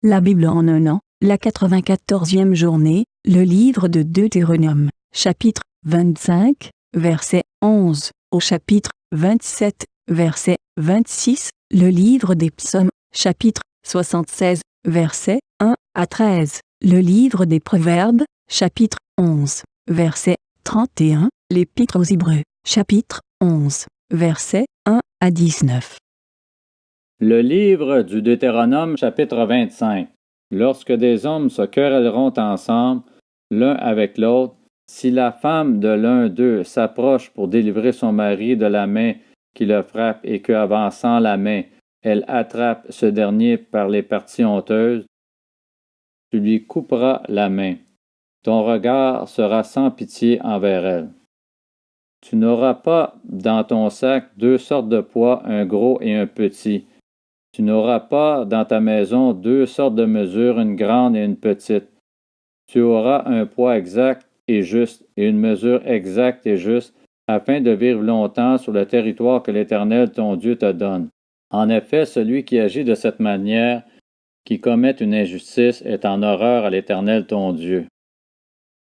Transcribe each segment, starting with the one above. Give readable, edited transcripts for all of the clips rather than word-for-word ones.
La Bible en un an, la 94e journée, le livre de Deutéronome, chapitre 25, verset 11, au chapitre 27, verset 26, le livre des psaumes, chapitre 76, verset 1 à 13, le livre des proverbes, chapitre 11, verset 31, l'épître aux Hébreux, chapitre 11, verset 1 à 19. Le livre du Deutéronome, chapitre 25. Lorsque des hommes se querelleront ensemble, l'un avec l'autre, si la femme de l'un d'eux s'approche pour délivrer son mari de la main qui le frappe et que, avançant la main, elle attrape ce dernier par les parties honteuses, tu lui couperas la main. Ton regard sera sans pitié envers elle. Tu n'auras pas dans ton sac deux sortes de poids, un gros et un petit. Tu n'auras pas dans ta maison deux sortes de mesures, une grande et une petite. Tu auras un poids exact et juste, et une mesure exacte et juste, afin de vivre longtemps sur le territoire que l'Éternel ton Dieu te donne. En effet, celui qui agit de cette manière, qui commet une injustice, est en horreur à l'Éternel ton Dieu.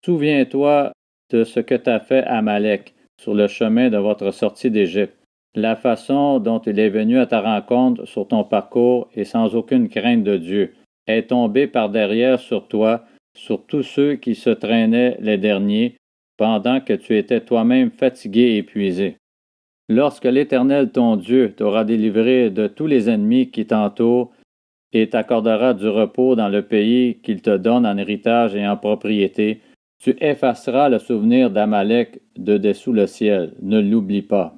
Souviens-toi de ce que t'a fait Amalek sur le chemin de votre sortie d'Égypte, la façon dont il est venu à ta rencontre sur ton parcours et sans aucune crainte de Dieu, est tombé par derrière sur toi, sur tous ceux qui se traînaient les derniers, pendant que tu étais toi-même fatigué et épuisé. Lorsque l'Éternel ton Dieu t'aura délivré de tous les ennemis qui t'entourent et t'accordera du repos dans le pays qu'il te donne en héritage et en propriété, tu effaceras le souvenir d'Amalek de dessous le ciel. Ne l'oublie pas.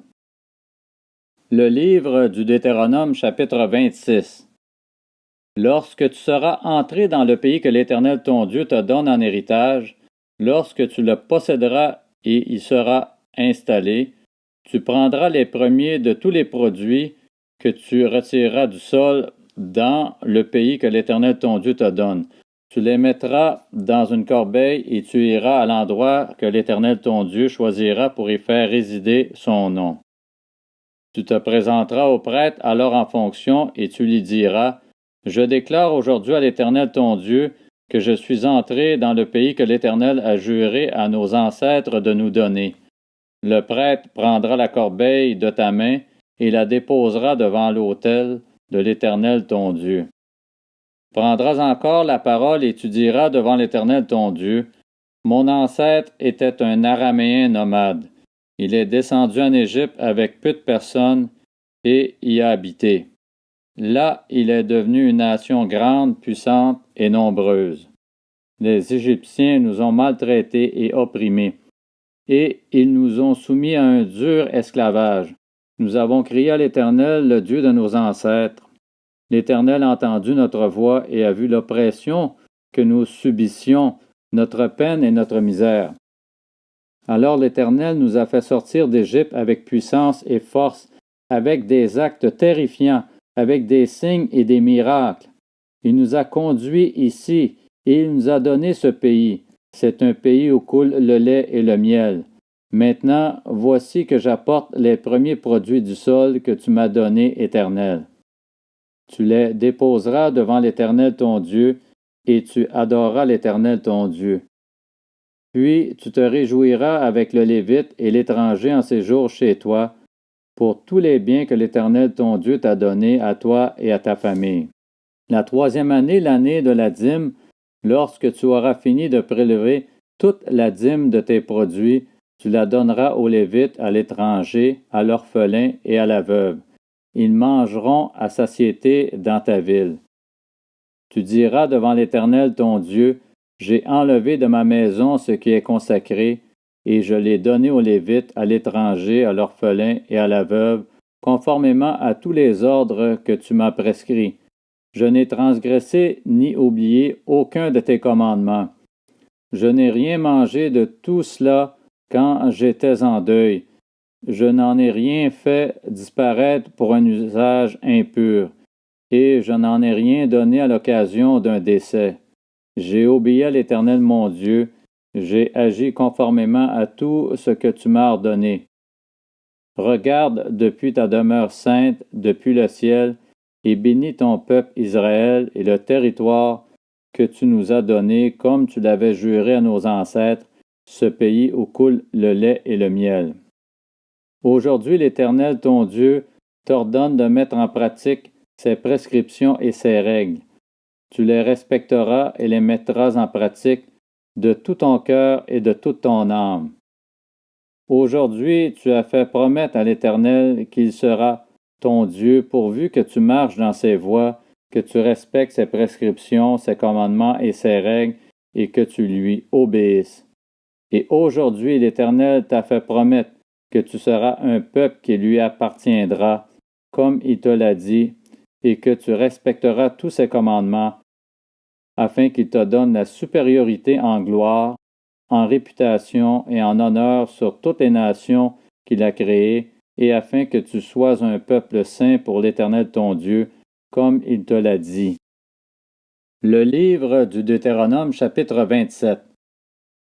Le livre du Deutéronome, chapitre 26. Lorsque tu seras entré dans le pays que l'Éternel ton Dieu te donne en héritage, lorsque tu le posséderas et y seras installé, tu prendras les premiers de tous les produits que tu retireras du sol dans le pays que l'Éternel ton Dieu te donne. Tu les mettras dans une corbeille et tu iras à l'endroit que l'Éternel ton Dieu choisira pour y faire résider son nom. Tu te présenteras au prêtre alors en fonction et tu lui diras: Je déclare aujourd'hui à l'Éternel ton Dieu que je suis entré dans le pays que l'Éternel a juré à nos ancêtres de nous donner. Le prêtre prendra la corbeille de ta main et la déposera devant l'autel de l'Éternel ton Dieu. Prendras encore la parole et tu diras devant l'Éternel ton Dieu: Mon ancêtre était un Araméen nomade. Il est descendu en Égypte avec peu de personnes et y a habité. Là, il est devenu une nation grande, puissante et nombreuse. Les Égyptiens nous ont maltraités et opprimés, et ils nous ont soumis à un dur esclavage. Nous avons crié à l'Éternel, le Dieu de nos ancêtres. L'Éternel a entendu notre voix et a vu l'oppression que nous subissions, notre peine et notre misère. Alors l'Éternel nous a fait sortir d'Égypte avec puissance et force, avec des actes terrifiants, avec des signes et des miracles. Il nous a conduits ici et il nous a donné ce pays. C'est un pays où coule le lait et le miel. Maintenant, voici que j'apporte les premiers produits du sol que tu m'as donnés, Éternel. Tu les déposeras devant l'Éternel ton Dieu, et tu adoreras l'Éternel ton Dieu. Puis tu te réjouiras avec le Lévite et l'étranger en séjour chez toi, pour tous les biens que l'Éternel ton Dieu t'a donnés à toi et à ta famille. La troisième année, l'année de la dîme, lorsque tu auras fini de prélever toute la dîme de tes produits, tu la donneras aux Lévites, à l'étranger, à l'orphelin et à la veuve. Ils mangeront à satiété dans ta ville. Tu diras devant l'Éternel ton Dieu: J'ai enlevé de ma maison ce qui est consacré, et je l'ai donné aux Lévites, à l'étranger, à l'orphelin et à la veuve, conformément à tous les ordres que tu m'as prescrits. Je n'ai transgressé ni oublié aucun de tes commandements. Je n'ai rien mangé de tout cela quand j'étais en deuil. Je n'en ai rien fait disparaître pour un usage impur, et je n'en ai rien donné à l'occasion d'un décès. J'ai obéi à l'Éternel mon Dieu, j'ai agi conformément à tout ce que tu m'as ordonné. Regarde depuis ta demeure sainte, depuis le ciel, et bénis ton peuple Israël et le territoire que tu nous as donné, comme tu l'avais juré à nos ancêtres, ce pays où coule le lait et le miel. Aujourd'hui, l'Éternel, ton Dieu, t'ordonne de mettre en pratique ses prescriptions et ses règles. Tu les respecteras et les mettras en pratique de tout ton cœur et de toute ton âme. Aujourd'hui, tu as fait promettre à l'Éternel qu'il sera ton Dieu, pourvu que tu marches dans ses voies, que tu respectes ses prescriptions, ses commandements et ses règles, et que tu lui obéisses. Et aujourd'hui, l'Éternel t'a fait promettre que tu seras un peuple qui lui appartiendra, comme il te l'a dit, et que tu respecteras tous ses commandements, afin qu'il te donne la supériorité en gloire, en réputation et en honneur sur toutes les nations qu'il a créées, et afin que tu sois un peuple saint pour l'Éternel ton Dieu, comme il te l'a dit. Le livre du Deutéronome, chapitre 27.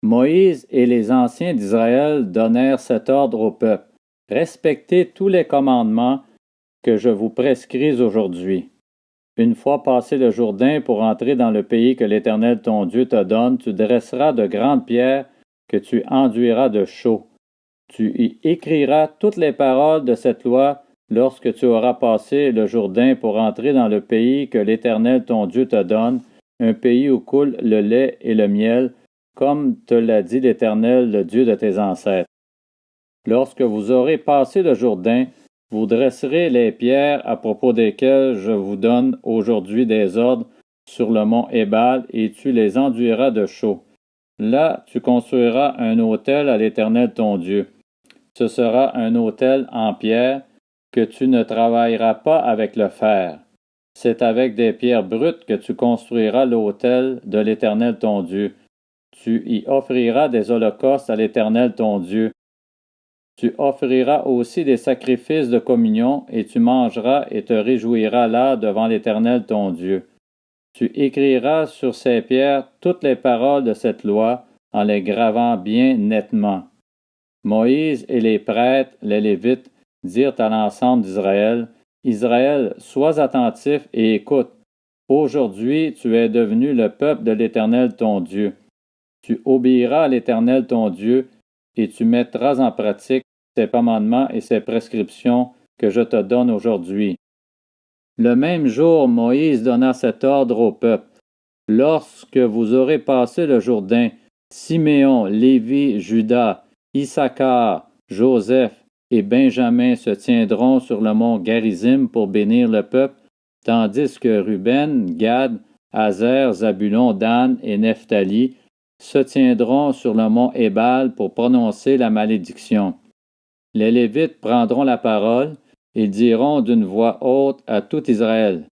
Moïse et les anciens d'Israël donnèrent cet ordre au peuple. Respectez tous les commandements que je vous prescris aujourd'hui. Une fois passé le Jourdain pour entrer dans le pays que l'Éternel ton Dieu te donne, tu dresseras de grandes pierres que tu enduiras de chaux. Tu y écriras toutes les paroles de cette loi lorsque tu auras passé le Jourdain pour entrer dans le pays que l'Éternel ton Dieu te donne, un pays où coule le lait et le miel, comme te l'a dit l'Éternel, le Dieu de tes ancêtres. Lorsque vous aurez passé le Jourdain, vous dresserez les pierres à propos desquelles je vous donne aujourd'hui des ordres sur le mont Ébal, et tu les enduiras de chaux. Là, tu construiras un autel à l'Éternel ton Dieu. Ce sera un autel en pierre que tu ne travailleras pas avec le fer. C'est avec des pierres brutes que tu construiras l'autel de l'Éternel ton Dieu. Tu y offriras des holocaustes à l'Éternel ton Dieu. Tu offriras aussi des sacrifices de communion, et tu mangeras et te réjouiras là devant l'Éternel ton Dieu. Tu écriras sur ces pierres toutes les paroles de cette loi, en les gravant bien nettement. Moïse et les prêtres, les Lévites, dirent à l'ensemble d'Israël, Israël, sois attentif et écoute. Aujourd'hui, tu es devenu le peuple de l'Éternel ton Dieu. Tu obéiras à l'Éternel ton Dieu, et tu mettras en pratique ses commandements et ses prescriptions que je te donne aujourd'hui. Le même jour, Moïse donna cet ordre au peuple. Lorsque vous aurez passé le Jourdain, Siméon, Lévi, Juda, Issachar, Joseph et Benjamin se tiendront sur le mont Garizim pour bénir le peuple, tandis que Ruben, Gad, Azer, Zabulon, Dan et Nephtali se tiendront sur le mont Ébal pour prononcer la malédiction. Les Lévites prendront la parole et diront d'une voix haute à tout Israël.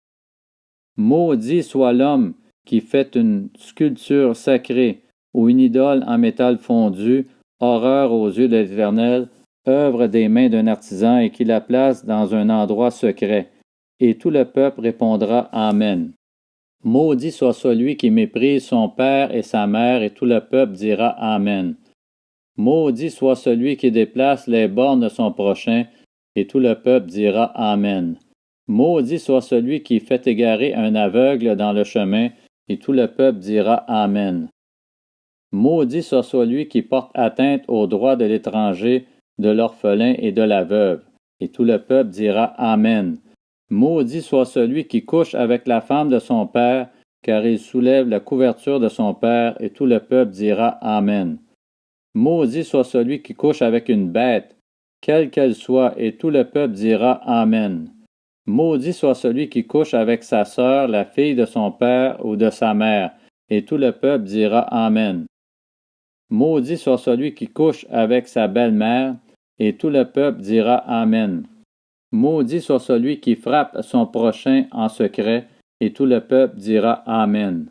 Maudit soit l'homme qui fait une sculpture sacrée ou une idole en métal fondu, horreur aux yeux de l'Éternel, œuvre des mains d'un artisan et qui la place dans un endroit secret. Et tout le peuple répondra Amen. Maudit soit celui qui méprise son père et sa mère, et tout le peuple dira Amen. Maudit soit celui qui déplace les bornes de son prochain, et tout le peuple dira Amen. Maudit soit celui qui fait égarer un aveugle dans le chemin, et tout le peuple dira Amen. Maudit soit celui qui porte atteinte aux droits de l'étranger, de l'orphelin et de la veuve, et tout le peuple dira Amen. Maudit soit celui qui couche avec la femme de son père, car il soulève la couverture de son père, et tout le peuple dira Amen. Maudit soit celui qui couche avec une bête, quelle qu'elle soit, et tout le peuple dira Amen. Maudit soit celui qui couche avec sa sœur, la fille de son père ou de sa mère, et tout le peuple dira Amen. Maudit soit celui qui couche avec sa belle-mère, et tout le peuple dira Amen. Maudit soit celui qui frappe son prochain en secret, et tout le peuple dira Amen.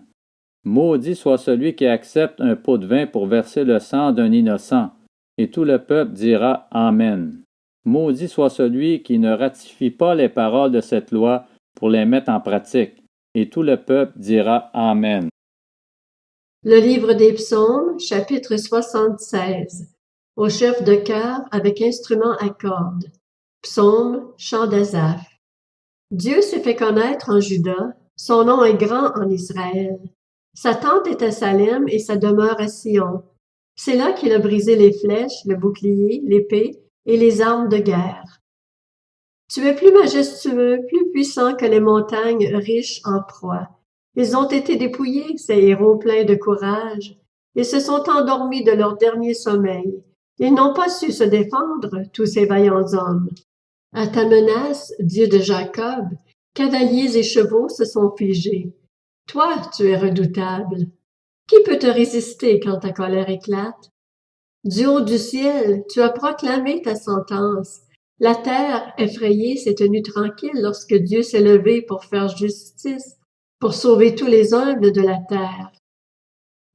Maudit soit celui qui accepte un pot de vin pour verser le sang d'un innocent, et tout le peuple dira Amen. Maudit soit celui qui ne ratifie pas les paroles de cette loi pour les mettre en pratique, et tout le peuple dira Amen. Le livre des Psaumes, chapitre 76. Au chef de chœur avec instrument à cordes. Psaume, chant d'Asaph. Dieu s'est fait connaître en Juda, son nom est grand en Israël. Sa tente est à Salem et sa demeure à Sion. C'est là qu'il a brisé les flèches, le bouclier, l'épée et les armes de guerre. Tu es plus majestueux, plus puissant que les montagnes riches en proie. Ils ont été dépouillés, ces héros pleins de courage. Ils se sont endormis de leur dernier sommeil. Ils n'ont pas su se défendre, tous ces vaillants hommes. À ta menace, Dieu de Jacob, cavaliers et chevaux se sont figés. Toi, tu es redoutable. Qui peut te résister quand ta colère éclate? Du haut du ciel, tu as proclamé ta sentence. La terre, effrayée, s'est tenue tranquille lorsque Dieu s'est levé pour faire justice, pour sauver tous les humbles de la terre.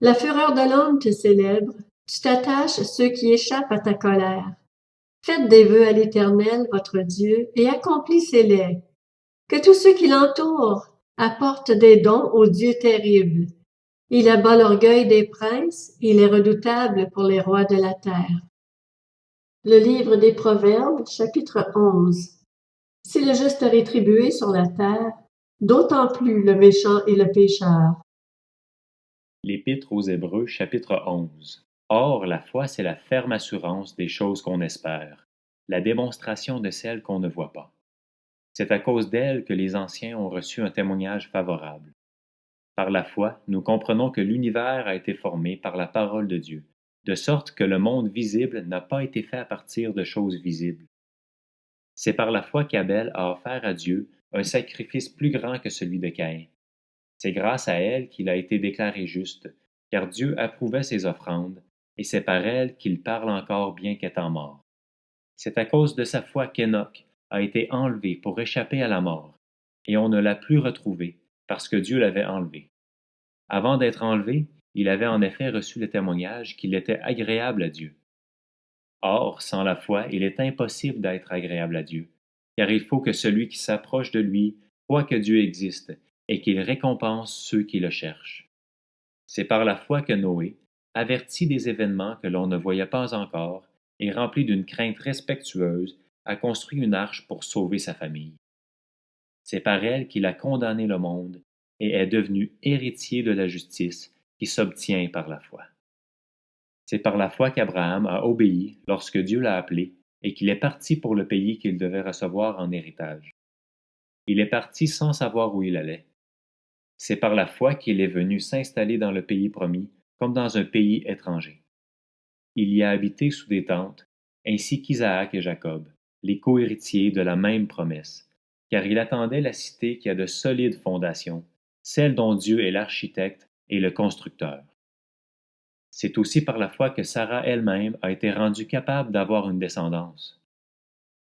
La fureur de l'homme te célèbre, tu t'attaches à ceux qui échappent à ta colère. Faites des vœux à l'Éternel, votre Dieu, et accomplissez-les. Que tous ceux qui l'entourent apportent des dons au Dieu terrible. Il abat l'orgueil des princes, il est redoutable pour les rois de la terre. Le livre des Proverbes, chapitre 11. Si le juste est rétribué sur la terre, d'autant plus le méchant et le pécheur. L'Épître aux Hébreux, chapitre 11. Or, la foi, c'est la ferme assurance des choses qu'on espère, la démonstration de celles qu'on ne voit pas. C'est à cause d'elle que les anciens ont reçu un témoignage favorable. Par la foi, nous comprenons que l'univers a été formé par la parole de Dieu, de sorte que le monde visible n'a pas été fait à partir de choses visibles. C'est par la foi qu'Abel a offert à Dieu un sacrifice plus grand que celui de Caïn. C'est grâce à elle qu'il a été déclaré juste, car Dieu approuvait ses offrandes, et c'est par elle qu'il parle encore bien qu'étant mort. C'est à cause de sa foi qu'Enoch a été enlevé pour échapper à la mort, et on ne l'a plus retrouvé, parce que Dieu l'avait enlevé. Avant d'être enlevé, il avait en effet reçu le témoignage qu'il était agréable à Dieu. Or, sans la foi, il est impossible d'être agréable à Dieu, car il faut que celui qui s'approche de lui croit que Dieu existe et qu'il récompense ceux qui le cherchent. C'est par la foi que Noé, averti des événements que l'on ne voyait pas encore et rempli d'une crainte respectueuse, a construit une arche pour sauver sa famille. C'est par elle qu'il a condamné le monde et est devenu héritier de la justice qui s'obtient par la foi. C'est par la foi qu'Abraham a obéi lorsque Dieu l'a appelé et qu'il est parti pour le pays qu'il devait recevoir en héritage. Il est parti sans savoir où il allait. C'est par la foi qu'il est venu s'installer dans le pays promis comme dans un pays étranger. Il y a habité sous des tentes, ainsi qu'Isaac et Jacob, les co-héritiers de la même promesse, car il attendait la cité qui a de solides fondations, celle dont Dieu est l'architecte et le constructeur. C'est aussi par la foi que Sarah elle-même a été rendue capable d'avoir une descendance.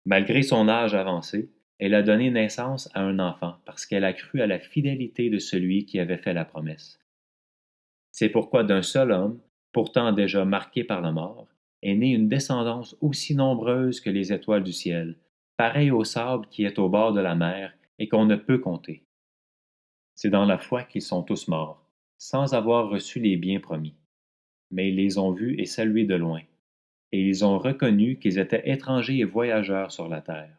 Malgré son âge avancé, elle a donné naissance à un enfant parce qu'elle a cru à la fidélité de celui qui avait fait la promesse. C'est pourquoi d'un seul homme, pourtant déjà marqué par la mort, est née une descendance aussi nombreuse que les étoiles du ciel, pareille au sable qui est au bord de la mer et qu'on ne peut compter. C'est dans la foi qu'ils sont tous morts, sans avoir reçu les biens promis. Mais ils les ont vus et salués de loin, et ils ont reconnu qu'ils étaient étrangers et voyageurs sur la terre.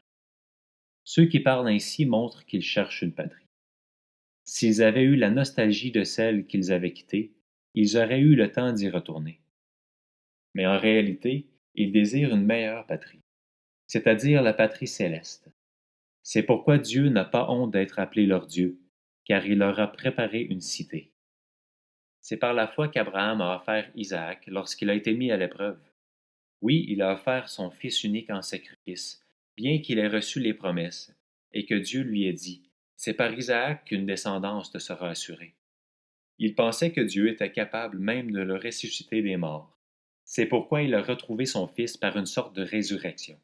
Ceux qui parlent ainsi montrent qu'ils cherchent une patrie. S'ils avaient eu la nostalgie de celle qu'ils avaient quittée, ils auraient eu le temps d'y retourner. Mais en réalité, ils désirent une meilleure patrie, c'est-à-dire la patrie céleste. C'est pourquoi Dieu n'a pas honte d'être appelé leur Dieu, car il leur a préparé une cité. C'est par la foi qu'Abraham a offert Isaac lorsqu'il a été mis à l'épreuve. Oui, il a offert son fils unique en sacrifice, bien qu'il ait reçu les promesses, et que Dieu lui ait dit, « C'est par Isaac qu'une descendance te sera assurée. » Il pensait que Dieu était capable même de le ressusciter des morts. C'est pourquoi il a retrouvé son fils par une sorte de résurrection.